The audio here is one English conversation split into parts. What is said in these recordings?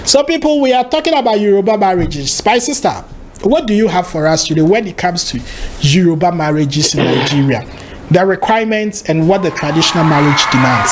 So people, we are talking about Yoruba marriages. Spicy Star, what do you have for us today when it comes to Yoruba marriages in Nigeria? The requirements and what the traditional marriage demands.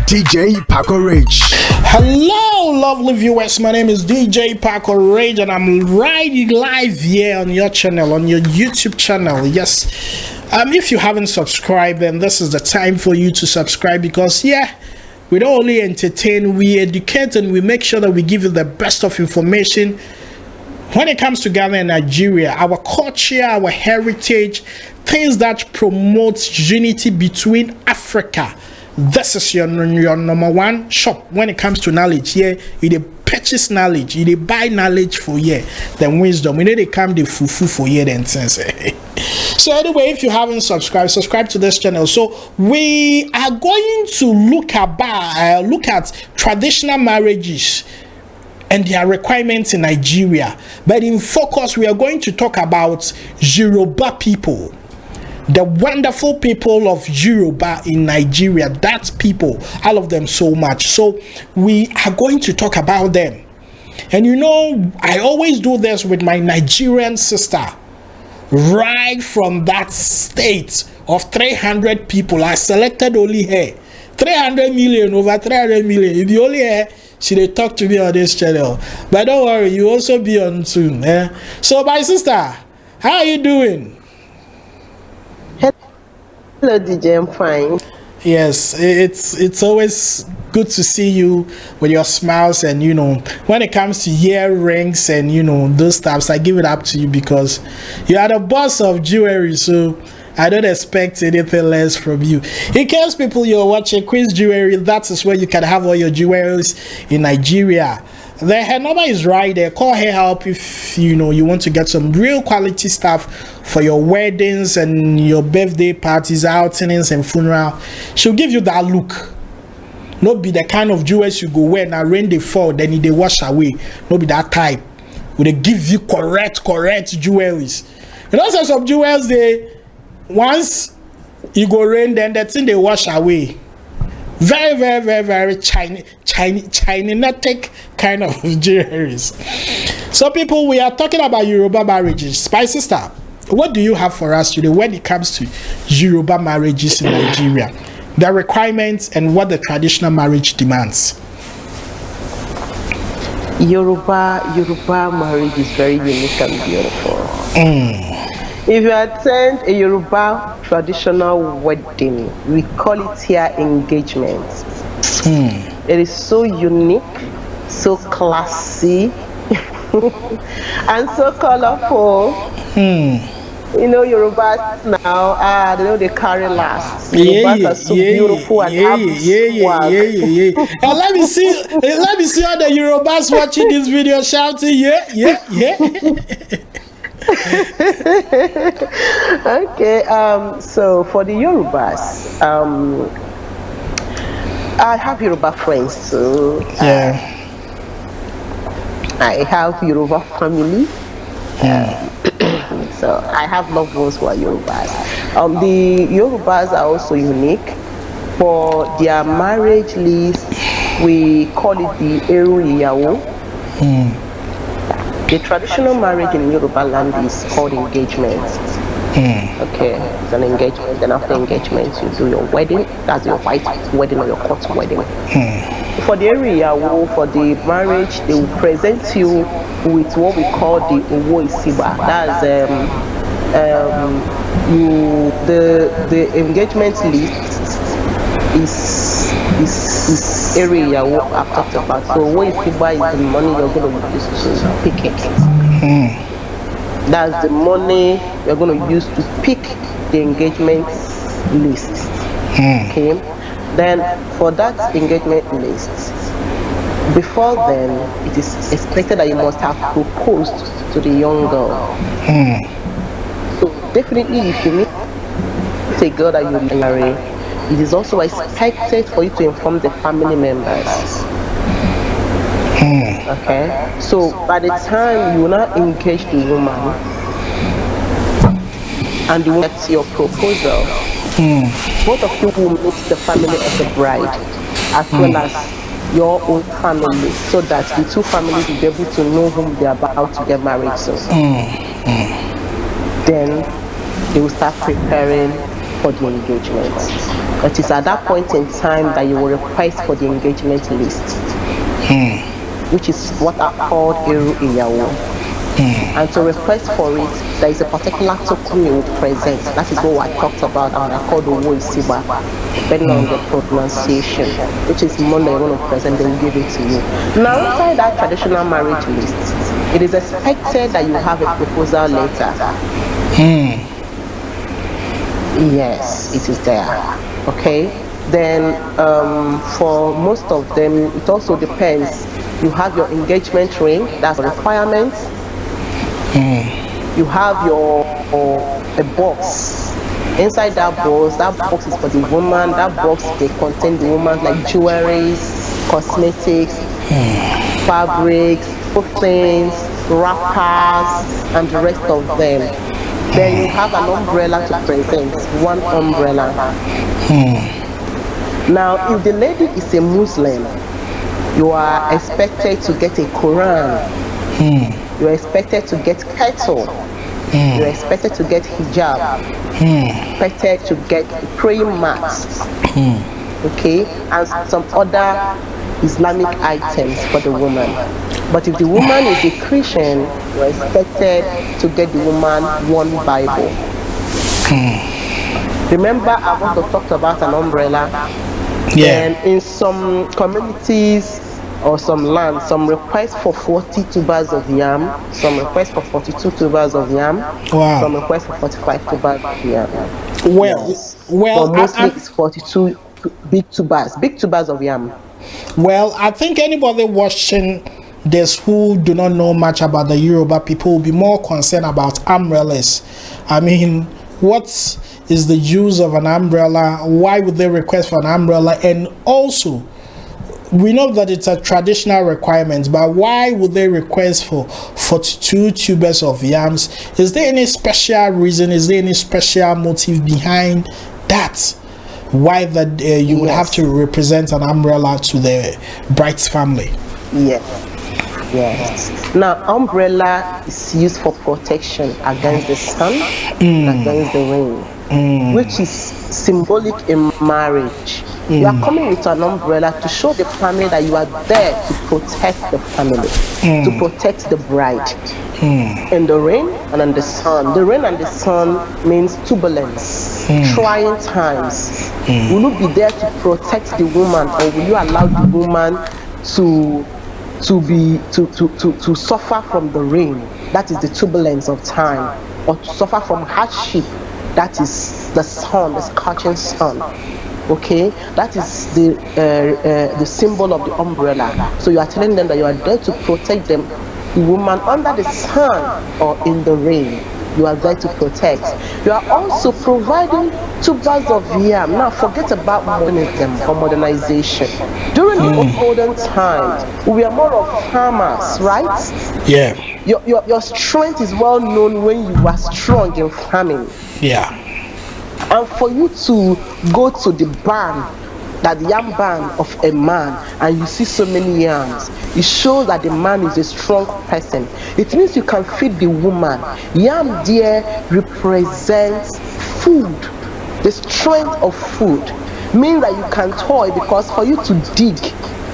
DJ Paco Rage. Hello, lovely viewers. My name is DJ Paco Rage, and I'm right live here on your channel, on your YouTube channel. Yes. If you haven't subscribed, then this is the time for you to subscribe, because we don't only entertain, we educate, and we make sure that we give you the best of information when it comes to Ghana and Nigeria, our culture, our heritage, things that promote unity between Africa. This is your number one shop when it comes to knowledge. You purchase knowledge, you buy knowledge for then wisdom. They come the fufu for then sense. So anyway, if you haven't subscribed, subscribe to this channel. So we are going to look at traditional marriages and their requirements in Nigeria. But in focus, we are going to talk about Yoruba people, the wonderful people of Yoruba in Nigeria. That people, I love them so much. So we are going to talk about them. And I always do this with my Nigerian sister. Right from that state of 300 people, I selected only her. 300 million, over 300 million. If you only her, she they talk to me on this channel. But don't worry, you also be on soon. So my sister, how are you doing? Hello DJ, I'm fine. Yes, it's always good to see you with your smiles, and when it comes to earrings and those stuffs, I give it up to you because you are the boss of jewelry, so I don't expect anything less from you. In case people you're watching Queen's Jewelry, that is where you can have all your jewelries in Nigeria. Her number is right there. Call her help if you want to get some real quality stuff for your weddings and your birthday parties, outings and funeral. She'll give you that look. Not be the kind of jewels you go wear now rain they fall, then they wash away. Not be that type. Will they give you correct jewelries? Some jewels they once you go rain, then that thing they wash away. Very, very, very, very Chinese kind of jewelries. So people, we are talking about Yoruba marriages. Spicy Star, what do you have for us today when it comes to Yoruba marriages in Nigeria? The requirements and what the traditional marriage demands. Yoruba marriage is very unique and beautiful. If you attend a Yoruba traditional wedding, we call it here engagement. It is so unique, so classy, and so colorful. Yorubas now, they carry last. Yorubas are so beautiful and have swag. And let me see all the Yorubas watching this video shouting, yeah. Okay, so for the Yorubas, I have Yoruba friends too. I have Yoruba family. So I have loved ones who are Yorubas. The Yorubas are also unique. For their marriage list, we call it the Eru Iyawo. The traditional marriage in Yoruba land is called engagement. Okay, it's an engagement. Then after engagement, you do your wedding. That's your white wedding or your court wedding. For the area, for the marriage, they will present you with what we call the Owo Isiba. That's the engagement list is area what I've talked about. So what Isiba is the money you're going to use to pick it. That's the money you're going to use to pick the engagement list. Okay. Then for that engagement list, before then, it is expected that you must have proposed to the young girl. So definitely, if you meet a girl that you marry, it is also expected for you to inform the family members. Okay, so by the time you now engage the woman and you get your proposal, Both of you will meet the family of the bride as well as your own family, so that the two families will be able to know whom they are about to get married to. Then they will start preparing for the engagement. It is at that point in time that you will request for the engagement list, which is what are called Eru Iyawo. And to request for it, there is a particular token you will present. That is what I talked about, and I called Owo Isiba, depending on the pronunciation, which is money you're going to present, they will give it to you. Now, inside that traditional marriage list, it is expected that you have a proposal letter. Yes, it is there. Okay. Then for most of them, it also depends. You have your engagement ring, that's a requirement. You have a box. Inside that box is for the woman. That box, they contain the woman's like jewelries, cosmetics, fabrics, clothing, wrappers, and the rest of them. Then you have an umbrella to present, one umbrella. Now, if the lady is a Muslim, you are expected to get a Quran. You are expected to get kettle. You are expected to get hijab. Expected to get praying mats. Okay, and some other Islamic items for the woman. But if the woman is a Christian, you are expected to get the woman one Bible. Remember, I've also talked about an umbrella. Yeah. And in some communities or some land, some request for 40 tubers of yam, some request for 42 tubers of yam, some request for 45 tubers of yam. Well, but mostly it's 42 big tubers of yam. Well, I think anybody watching this who do not know much about the Yoruba people will be more concerned about umbrellas. I mean, what is the use of an umbrella? Why would they request for an umbrella? And also, we know that it's a traditional requirement, but why would they request for 42 tubers of yams? Is there any special reason? Is there any special motive behind that? Why that you would have to represent an umbrella to the bride's family? Yes. Now, umbrella is used for protection against the sun and against the rain, which is symbolic in marriage. You are coming with an umbrella to show the family that you are there to protect the family, to protect the bride. In the rain and in the sun. The rain and the sun means turbulence, trying times. Will you be there to protect the woman, or will you allow the woman to suffer from the rain? That is the turbulence of time, or to suffer from hardship. That is the sun, the scorching sun. Okay, that is the symbol of the umbrella. So you are telling them that you are there to protect them, the woman under the sun or in the rain. You are there to protect. You are also providing tubers of yam. Now forget about modernism or modernization. During the olden times, we are more of farmers, right? Yeah. Your strength is well known when you are strong in farming. Yeah. And for you to go to the barn, that yam barn of a man, and you see so many yams, it shows that the man is a strong person. It means you can feed the woman. Yam there represents food, the strength of food. Means that you can toil, because for you to dig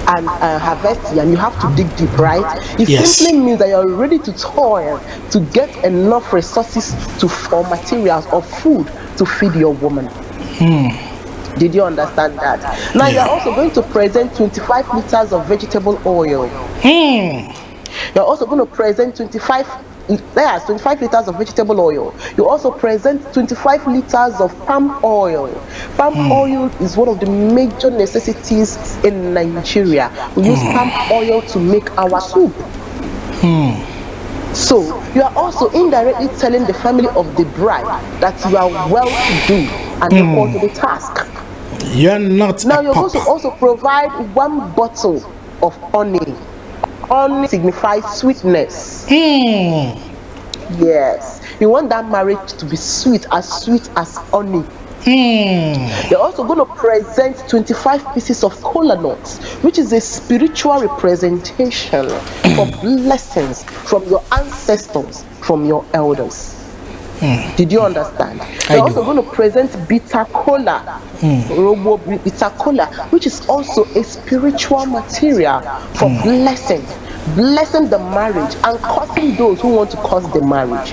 and harvest yam, you have to dig deep, right? It simply means that you're ready to toil to get enough resources or materials or food to feed your woman. Did you understand that? Now you're also going to present 25 liters of vegetable oil. You're also going to present 25 liters of vegetable oil. You also present 25 liters of palm oil. Palm oil is one of the major necessities in Nigeria. We use palm oil to make our soup. So you are also indirectly telling the family of the bride that you are well to do and equal to the task. You're not. Now you're going to also provide one bottle of honey. Honey signifies sweetness. Yes, you want that marriage to be sweet as honey. They're also going to present 25 pieces of kola nuts, which is a spiritual representation for blessings from your ancestors, from your elders. Did you understand? They're also going to present bitter kola, bitter kola, which is also a spiritual material for blessing the marriage and cursing those who want to curse the marriage.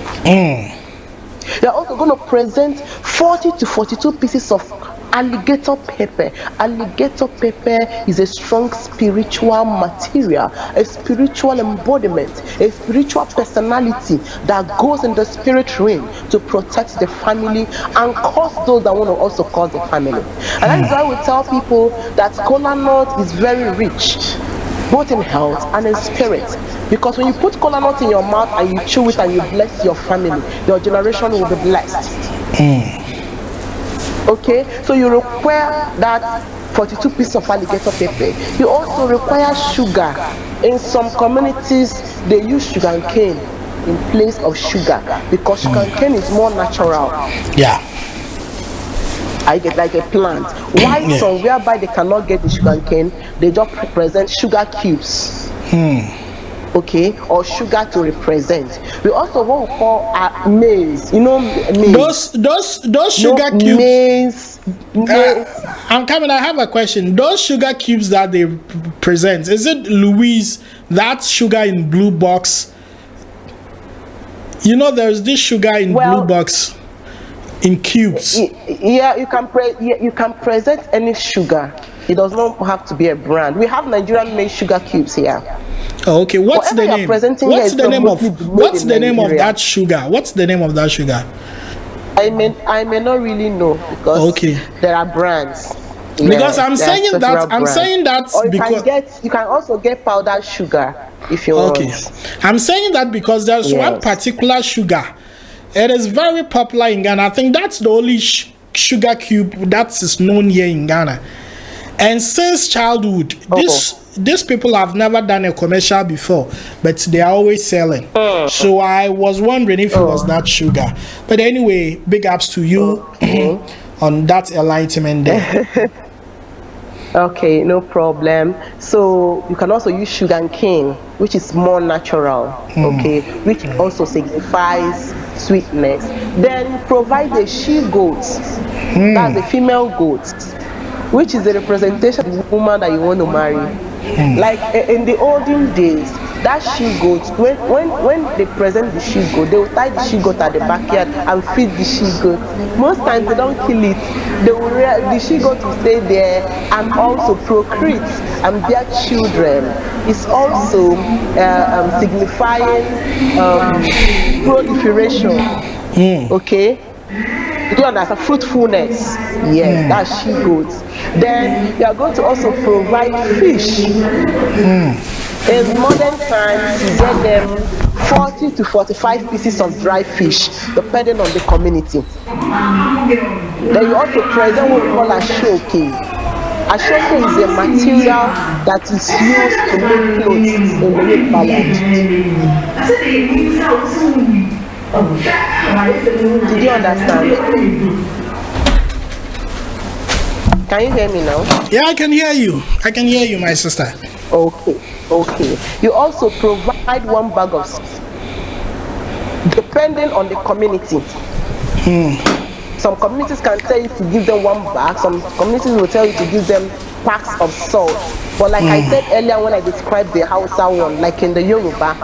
They're also going to present 40 to 42 pieces of alligator pepper. Alligator pepper is a strong spiritual material, a spiritual embodiment, a spiritual personality that goes in the spirit realm to protect the family and cause those that want to also cause the family. And that is why we tell people that kola nut is very rich, both in health and in spirit, because when you put kola nut in your mouth and you chew it and you bless your family, your generation will be blessed. Okay, so you require that 42 pieces of alligator pepper. You also require sugar. In some communities, they use sugar cane in place of sugar because sugar cane is more natural. Yeah. I get like a plant. Why some whereby they cannot get the sugar cane, they just present sugar cubes. Okay, or sugar to represent. We also what we call maize. You know, maize. Those sugar cubes. Maize. I'm coming. I have a question. Those sugar cubes that they present, is it Louise? That sugar in blue box. You know, there's this sugar in blue box in cubes. Yeah, you can present any sugar. It does not have to be a brand. We have Nigerian made sugar cubes here. Oh, okay. What's the name? What's the name of that sugar? What's the name of that sugar? I may not really know because there are brands. Because I'm saying that or because you can also get powdered sugar if you want. I'm saying that because there's one particular sugar. It is very popular in Ghana. I think that's the only sugar cube that is known here in Ghana. And since childhood, these people have never done a commercial before, but they are always selling. So I was wondering if it was that sugar. But anyway, big ups to you on that enlightenment there. Okay, no problem. So you can also use sugar cane, which is more natural, okay, which also signifies sweetness. Then provide a she goat, that's a female goat, which is the representation of the woman that you want to marry. Like in the olden days, that she goat, when they present the she goat, they will tie the she goat at the backyard and feed the she goat. Most times they don't kill it. The she goat will stay there and also procreate and bear children. It's also signifying proliferation. Okay. You do understand? Fruitfulness. Yes, that's she goats. Then you are going to also provide fish. In modern times, you get them 40 to 45 pieces of dry fish, depending on the community. Then you also present what we call a shoke. A shoke is a material that is used to make clothes in the Yoruba land. Did you understand? Can you hear me now? Yeah, I can hear you. I can hear you, my sister. Okay. You also provide one bag of seeds, depending on the community. Some communities can tell you to give them one bag. Some communities will tell you to give them packs of salt. But like I said earlier when I described the Hausa one, like in the Yoruba,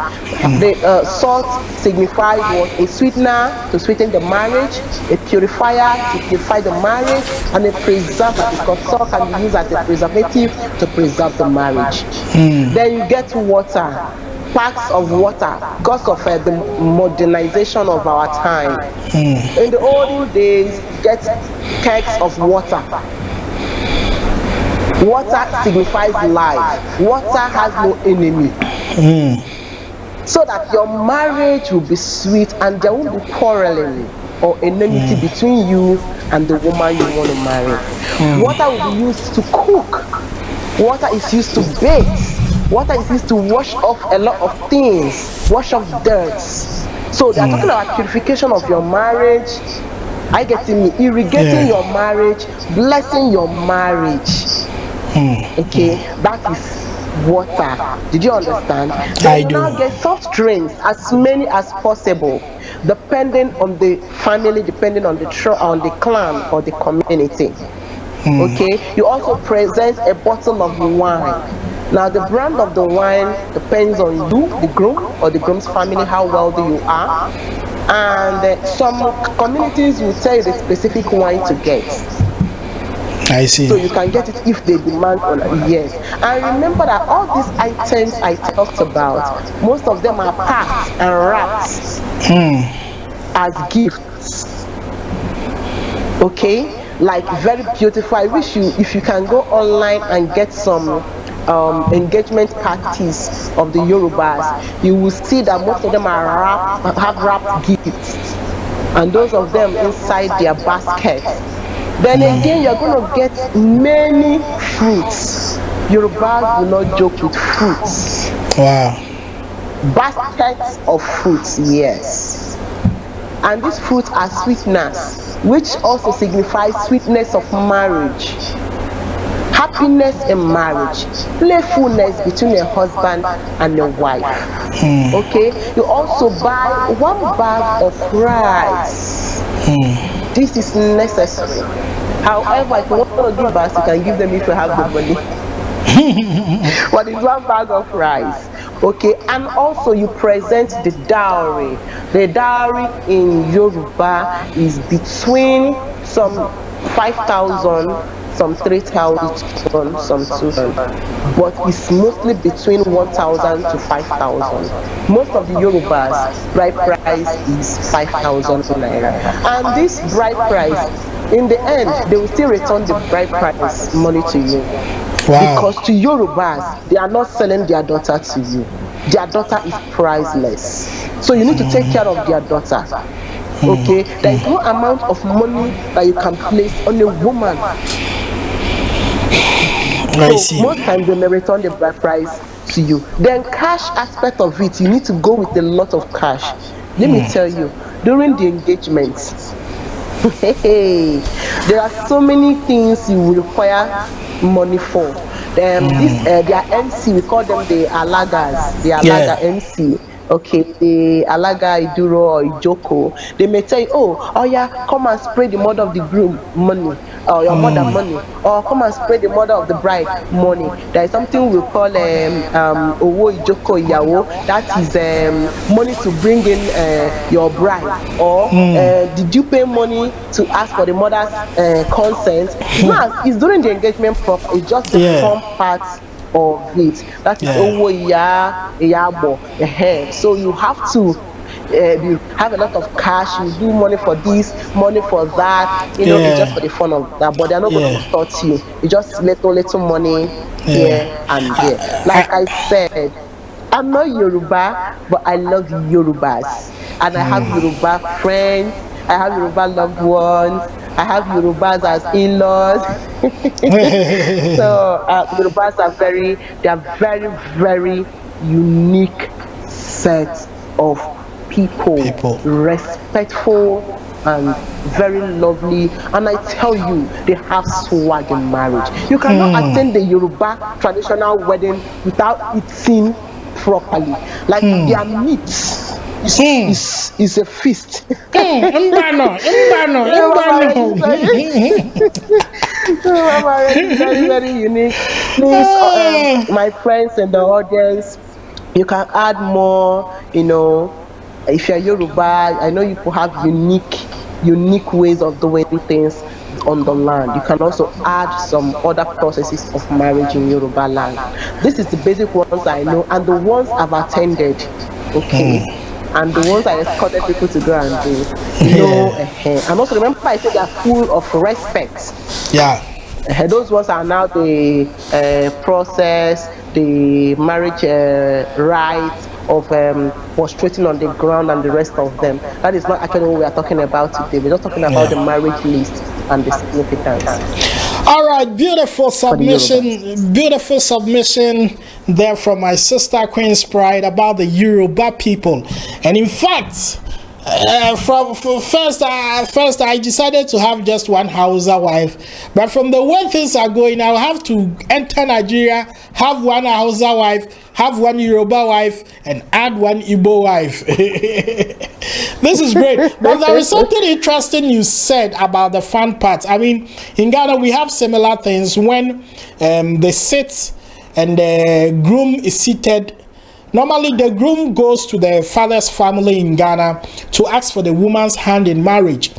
the salt signifies what? A sweetener to sweeten the marriage, a purifier to purify the marriage, and a preserver because salt can be used as a preservative to preserve the marriage. Then you get water, packs of water because of the modernization of our time. In the olden days, get kegs of water. Water signifies life. Water has no enemy. So that your marriage will be sweet and there won't be quarreling or enmity between you and the woman you want to marry. Water will be used to cook. Water is used to bathe. Water is used to wash off a lot of things, wash off dirt. So they are talking about purification of your marriage, I getting me irrigating your marriage, blessing your marriage. Okay, that is water. Did you understand? I Then do. now get soft drinks, as many as possible, depending on the family, depending on the clan or the community. Okay, you also present a bottle of wine. Now the brand of the wine depends on you, the groom or the groom's family, how wealthy you are, and some communities will tell you the specific wine to get. I see. So you can get it if they demand on it. Yes. And remember that all these items I talked about, most of them are packed and wrapped as gifts. Okay? Like very beautiful. I wish you, if you can go online and get some engagement parties of the Yorubas, you will see that most of them have wrapped gifts, and those of them inside their baskets. Then again, you're going to get many fruits. Yorubas do not joke with fruits. Wow. Baskets of fruits, yes. And these fruits are sweeteners, which also signifies sweetness of marriage, happiness in marriage, playfulness between a husband and a wife. Okay, you also buy 1 bag of rice. This is necessary. However, if you want to give us, you can give them if you have the money. But it's 1 bag of rice. Okay, and also you present the dowry. The dowry in Yoruba is between some 5,000, some 3,000, some 2,000, but it's mostly between 1,000 to 5,000. Most of the Yorubas bride price is 5,000 naira, and this bride price, in the end, they will still return the bride price money to you. Wow. Because to Yorubas, they are not selling their daughter to you. Their daughter is priceless, so you need to take care of their daughter. Okay, there is no amount of money that you can place on a woman. So most times they may return the bride price to you. Then cash aspect of it, you need to go with a lot of cash. Let me tell you, during the engagement, there are so many things you will require money for. Their MC, we call them the alagas, the alaga MC. Okay, the alaga iduro or ijoko, they may tell you, oh yeah, come and spray the mother of the groom money, or your mother money, or come and spray the mother of the bride money. There is something we call owo ijoko iyawo, that is money to bring in your bride, or did you pay money to ask for the mother's consent? Now it's during the engagement proper, it's just the fun part of it. That is owo iyabo. So you have to have a lot of cash. You do money for this, money for that. You know, it's just for the fun of that. But they're not going to extort you. It's just little money here and there. Like I said, I'm not Yoruba, but I love Yorubas, and I have Yoruba friends. I have Yoruba loved ones. I have Yorubas as in-laws. So Yorubas are very very unique set of people, respectful and very lovely. And I tell you, they have swag in marriage. You cannot attend the Yoruba traditional wedding without eating properly. Like their meat is a feast. Mbano. Very, very unique. Please, my friends in the audience, you can add more. You know, if you're Yoruba, I know you have unique ways of doing things on the land. You can also add some other processes of marriage in Yoruba land. This is the basic ones I know, and the ones I've attended. Okay. And the ones I escorted people to go and do. And also remember, I said they're full of respect. Those ones are now the process, the marriage rites of prostrating on the ground and the rest of them. That is not actually what we are talking about today. We're just talking about the marriage list and the significance. All right, beautiful submission there from my sister Queen's Pride about the Yoruba people. And in fact, First I decided to have just one Hausa wife, but from the way things are going, I'll have to enter Nigeria, have one Hausa wife, have one Yoruba wife, and add one Igbo wife. This is great. But there is something interesting you said about the fun part. I mean, in Ghana we have similar things when they sit and the groom is seated. Normally, the groom goes to the father's family in Ghana to ask for the woman's hand in marriage.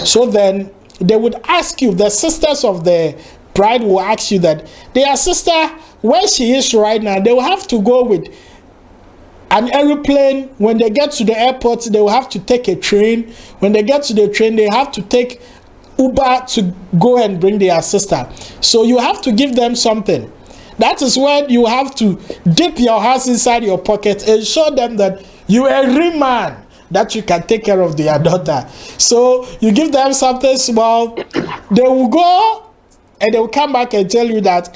So then they would ask you, the sisters of the bride will ask you that their sister, where she is right now, they will have to go with an aeroplane. When they get to the airport, they will have to take a train. When they get to the train, they have to take Uber to go and bring their sister. So you have to give them something. That is when you have to dip your hands inside your pocket and show them that you are a real man, that you can take care of their daughter. So you give them something small, they will go and they will come back and tell you that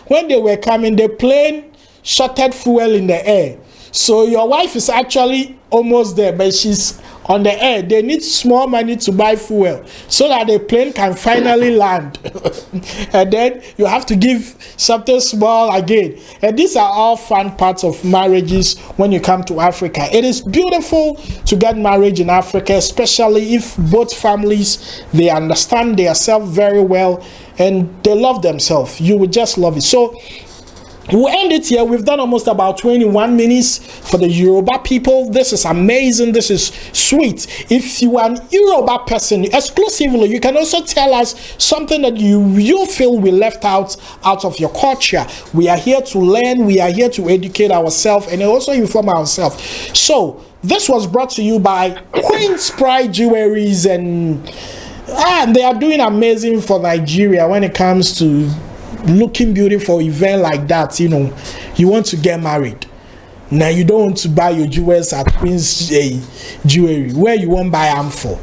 when they were coming, the plane shorted fuel in the air. So your wife is actually almost there, but she's on the air. They need small money to buy fuel so that the plane can finally land. And then you have to give something small again. And these are all fun parts of marriages when you come to Africa. It is beautiful to get married in Africa, especially if both families, they understand themselves very well and they love themselves. You will just love it. So we'll end it here. We've done almost about 21 minutes for the Yoruba people. This is amazing. This is sweet. If you are an Yoruba person exclusively, you can also tell us something that you feel we left out of your culture. We are here to learn. We are here to educate ourselves and also inform ourselves. So this was brought to you by Queen's Pride Jewelries, and they are doing amazing for Nigeria when it comes to looking beautiful event like that. You know, you want to get married now, you don't want to buy your jewels at Queen's Jewelry, where you won't buy them for.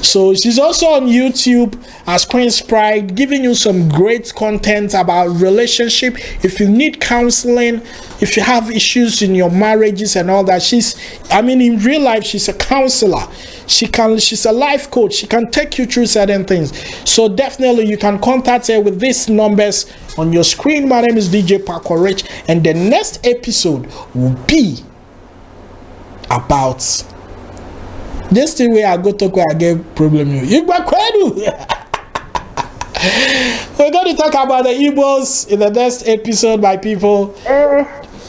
So she's also on YouTube as Queen's Pride, giving you some great content about relationship. If you need counseling, if you have issues in your marriages and all that, in real life, she's a counselor. She's a life coach. She can take you through certain things. So definitely you can contact her with these numbers on your screen. My name is DJ Paco Rich, and the next episode will be about this thing where I go talk where I get problem. We're going to talk about the Igbos in the next episode, my people.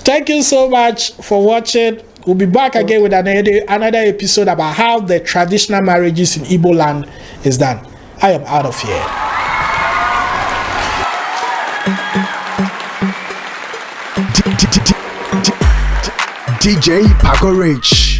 Thank you so much for watching. We'll be back again with another episode about how the traditional marriages in Igbo land is done. I am out of here. DJ Paco Rich.